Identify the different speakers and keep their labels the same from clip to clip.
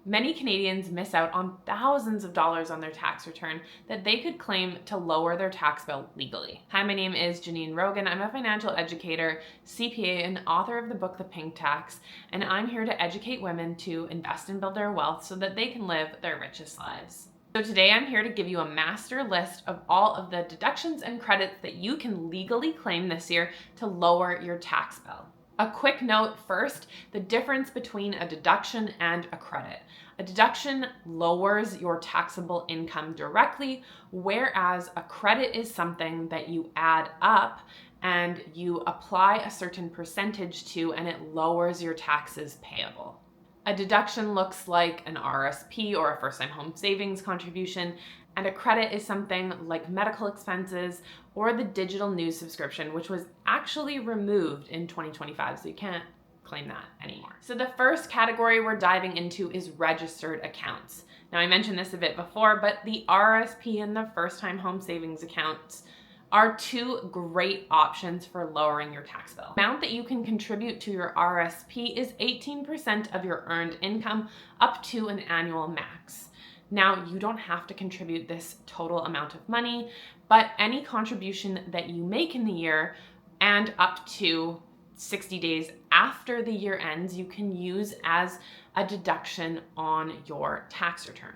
Speaker 1: Many Canadians miss out on thousands of dollars on their tax return that they could claim to lower their tax bill legally. Hi, my name is Janine Rogan. I'm a financial educator, CPA, and author of the book, The Pink Tax, and I'm here to educate women to invest and build their wealth so that they can live their richest lives. So today I'm here to give you a master list of all of the deductions and credits that you can legally claim this year to lower your tax bill. A quick note first, the difference between a deduction and a credit. A deduction lowers your taxable income directly, whereas a credit is something that you add up and you apply a certain percentage to, and it lowers your taxes payable. A deduction looks like an RRSP or a first-time home savings contribution, and a credit is something like medical expenses or the digital news subscription, which was actually removed in 2025, so you can't claim that anymore. So the first category we're diving into is registered accounts. Now, I mentioned this a bit before, but the RRSP and the first-time home savings accounts are two great options for lowering your tax bill. The amount that you can contribute to your RRSP is 18% of your earned income up to an annual max. Now, you don't have to contribute this total amount of money, but any contribution that you make in the year and up to 60 days after the year ends, you can use as a deduction on your tax return.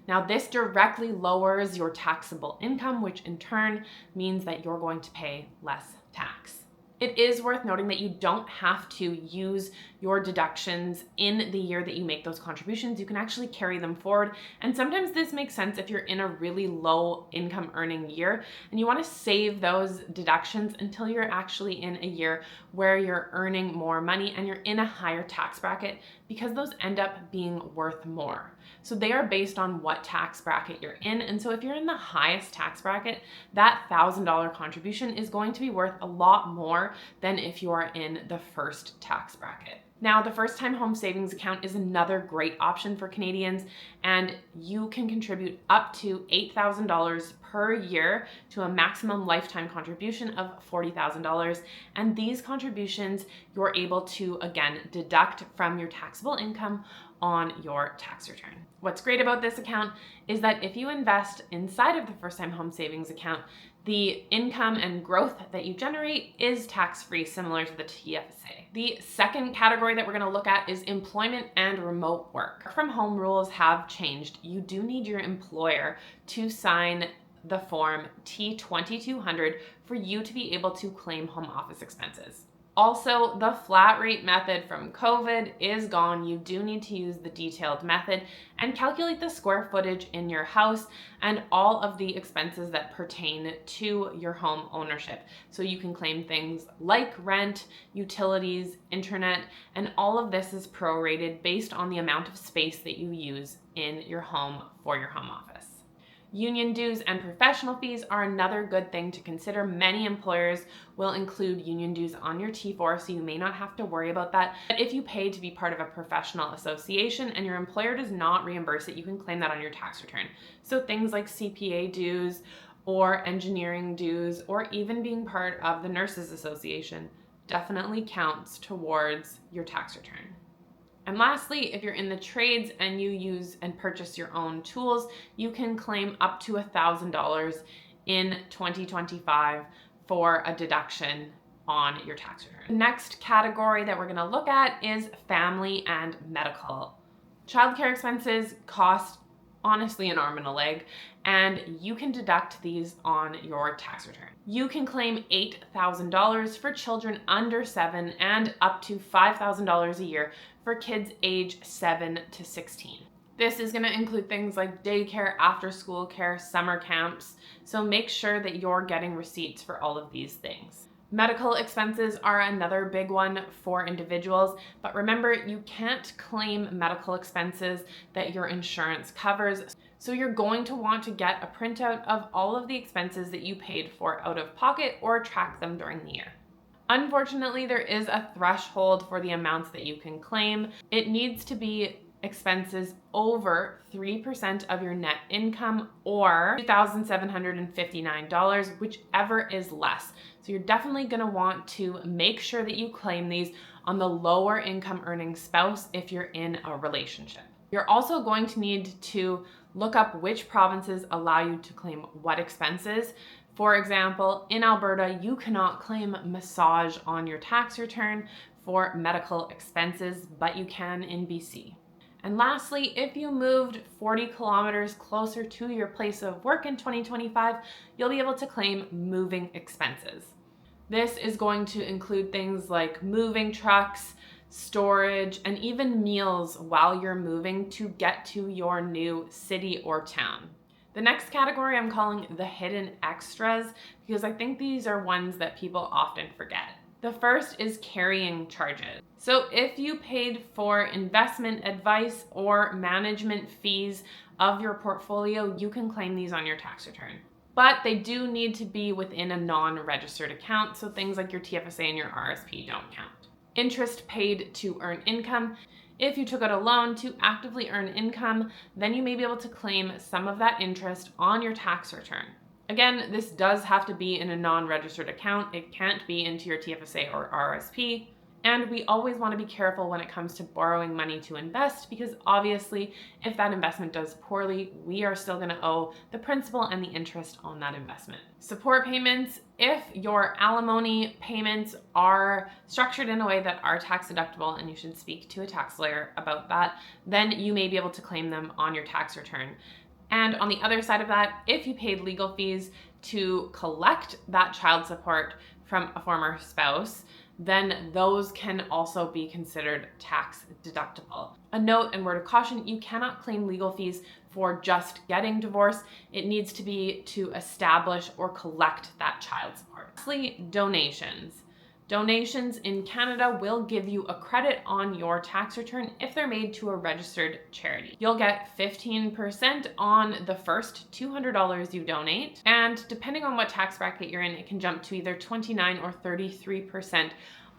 Speaker 1: Now, this directly lowers your taxable income, which in turn means that you're going to pay less tax. It is worth noting that you don't have to use your deductions in the year that you make those contributions. You can actually carry them forward. And sometimes this makes sense if you're in a really low income earning year and you want to save those deductions until you're actually in a year where you're earning more money and you're in a higher tax bracket, because those end up being worth more. So they are based on what tax bracket you're in. And so if you're in the highest tax bracket, that $1,000 contribution is going to be worth a lot more than if you are in the first tax bracket. Now, the first-time home savings account is another great option for Canadians, and you can contribute up to $8,000 per year to a maximum lifetime contribution of $40,000. And these contributions you're able to, again, deduct from your taxable income on your tax return. What's great about this account is that if you invest inside of the first-time home savings account, the income and growth that you generate is tax-free, similar to the TFSA. The second category that we're going to look at is employment and remote work. Work from home rules have changed. You do need your employer to sign the form T2200 for you to be able to claim home office expenses. Also, the flat rate method from COVID is gone. You do need to use the detailed method and calculate the square footage in your house and all of the expenses that pertain to your home ownership. So you can claim things like rent, utilities, internet, and all of this is prorated based on the amount of space that you use in your home for your home office. Union dues and professional fees are another good thing to consider. Many employers will include union dues on your T4, so you may not have to worry about that. But if you pay to be part of a professional association and your employer does not reimburse it, you can claim that on your tax return. So things like CPA dues or engineering dues or even being part of the Nurses Association definitely counts towards your tax return. And lastly, if you're in the trades and you use and purchase your own tools, you can claim up to $1,000 in 2025 for a deduction on your tax return. The next category that we're going to look at is family and medical. Childcare expenses cost honestly an arm and a leg, and you can deduct these on your tax return. You can claim $8,000 for children under 7 and up to $5,000 a year for kids age 7 to 16. This is going to include things like daycare, after school care, summer camps, so make sure that you're getting receipts for all of these things. Medical expenses are another big one for individuals, but remember, you can't claim medical expenses that your insurance covers. So you're going to want to get a printout of all of the expenses that you paid for out of pocket or track them during the year. Unfortunately, there is a threshold for the amounts that you can claim. It needs to be expenses over 3% of your net income or $2,759, whichever is less. So you're definitely going to want to make sure that you claim these on the lower income earning spouse if you're in a relationship. You're also going to need to look up which provinces allow you to claim what expenses. For example, in Alberta, you cannot claim massage on your tax return for medical expenses, but you can in BC. And lastly, if you moved 40 kilometers closer to your place of work in 2025, you'll be able to claim moving expenses. This is going to include things like moving trucks, storage, and even meals while you're moving to get to your new city or town. The next category I'm calling the hidden extras because I think these are ones that people often forget. The first is carrying charges. So if you paid for investment advice or management fees of your portfolio, you can claim these on your tax return. But they do need to be within a non-registered account, so things like your TFSA and your RRSP don't count. Interest paid to earn income. If you took out a loan to actively earn income, then you may be able to claim some of that interest on your tax return. Again, this does have to be in a non-registered account. It can't be into your TFSA or RRSP. And we always want to be careful when it comes to borrowing money to invest because obviously if that investment does poorly, we are still going to owe the principal and the interest on that investment. Support payments, if your alimony payments are structured in a way that are tax deductible, and you should speak to a tax lawyer about that, then you may be able to claim them on your tax return. And on the other side of that, if you paid legal fees to collect that child support from a former spouse, then those can also be considered tax deductible. A note and word of caution, you cannot claim legal fees for just getting divorced. It needs to be to establish or collect that child support. Lastly, donations. Donations in Canada will give you a credit on your tax return if they're made to a registered charity. You'll get 15% on the first $200 you donate, and depending on what tax bracket you're in, it can jump to either 29 or 33%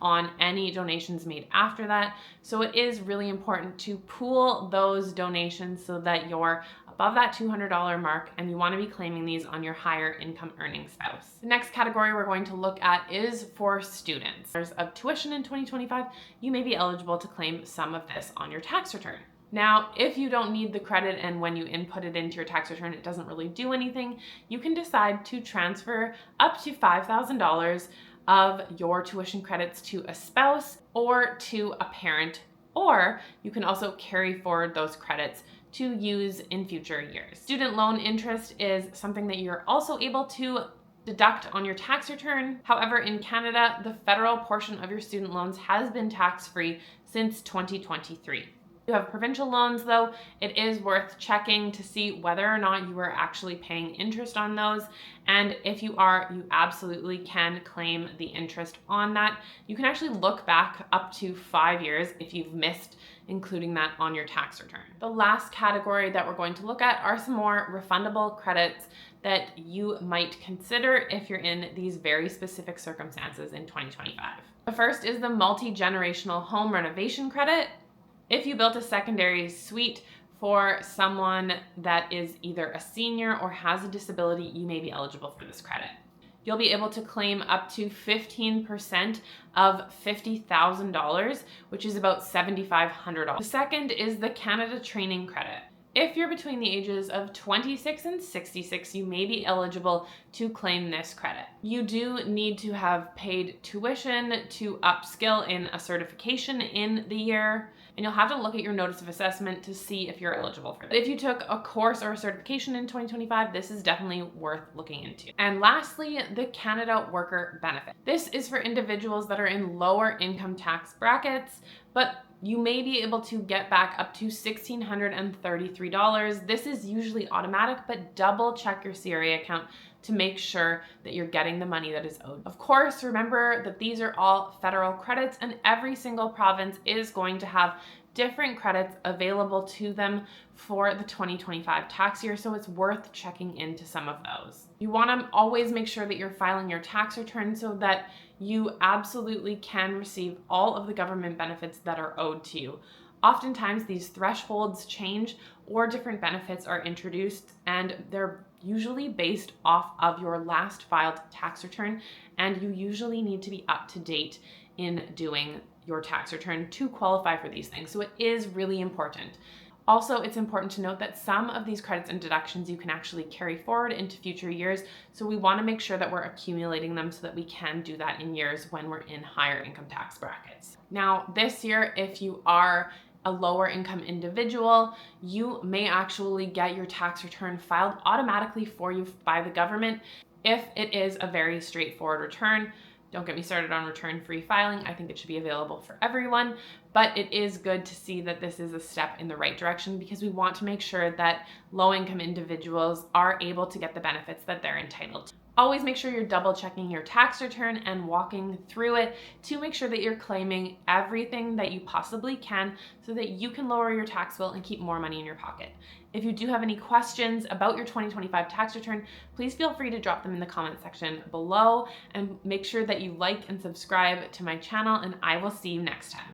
Speaker 1: on any donations made after that. So it is really important to pool those donations so that you're above that $200 mark and you want to be claiming these on your higher income earning spouse. The next category we're going to look at is for students. Of tuition in 2025, you may be eligible to claim some of this on your tax return. Now, if you don't need the credit and when you input it into your tax return, it doesn't really do anything, you can decide to transfer up to $5,000 of your tuition credits to a spouse or to a parent, or you can also carry forward those credits to use in future years. Student loan interest is something that you're also able to deduct on your tax return. However, in Canada, the federal portion of your student loans has been tax-free since 2023. If you have provincial loans though, it is worth checking to see whether or not you are actually paying interest on those. And if you are, you absolutely can claim the interest on that. You can actually look back up to 5 years if you've missed including that on your tax return. The last category that we're going to look at are some more refundable credits that you might consider if you're in these very specific circumstances in 2025. The first is the Multigenerational Home Renovation Credit. If you built a secondary suite for someone that is either a senior or has a disability, you may be eligible for this credit. You'll be able to claim up to 15% of $50,000, which is about $7,500. The second is the Canada Training Credit. If you're between the ages of 26 and 66, you may be eligible to claim this credit. You do need to have paid tuition to upskill in a certification in the year, and you'll have to look at your notice of assessment to see if you're eligible for that. If you took a course or a certification in 2025, this is definitely worth looking into. And lastly, the Canada Worker Benefit. This is for individuals that are in lower income tax brackets, but you may be able to get back up to $1,633. This is usually automatic, but double check your CRA account to make sure that you're getting the money that is owed. Of course, remember that these are all federal credits and every single province is going to have different credits available to them for the 2025 tax year, so it's worth checking into some of those. You want to always make sure that you're filing your tax return so that you absolutely can receive all of the government benefits that are owed to you. Oftentimes these thresholds change or different benefits are introduced, and they're usually based off of your last filed tax return, and you usually need to be up to date in doing your tax return to qualify for these things. So it is really important. Also, it's important to note that some of these credits and deductions you can actually carry forward into future years. So we want to make sure that we're accumulating them so that we can do that in years when we're in higher income tax brackets. Now, this year, if you are a lower income individual, you may actually get your tax return filed automatically for you by the government if it is a very straightforward return. Don't get me started on return-free filing. I think it should be available for everyone, but it is good to see that this is a step in the right direction because we want to make sure that low-income individuals are able to get the benefits that they're entitled to. Always make sure you're double checking your tax return and walking through it to make sure that you're claiming everything that you possibly can so that you can lower your tax bill and keep more money in your pocket. If you do have any questions about your 2025 tax return, please feel free to drop them in the comment section below, and make sure that you like and subscribe to my channel, and I will see you next time.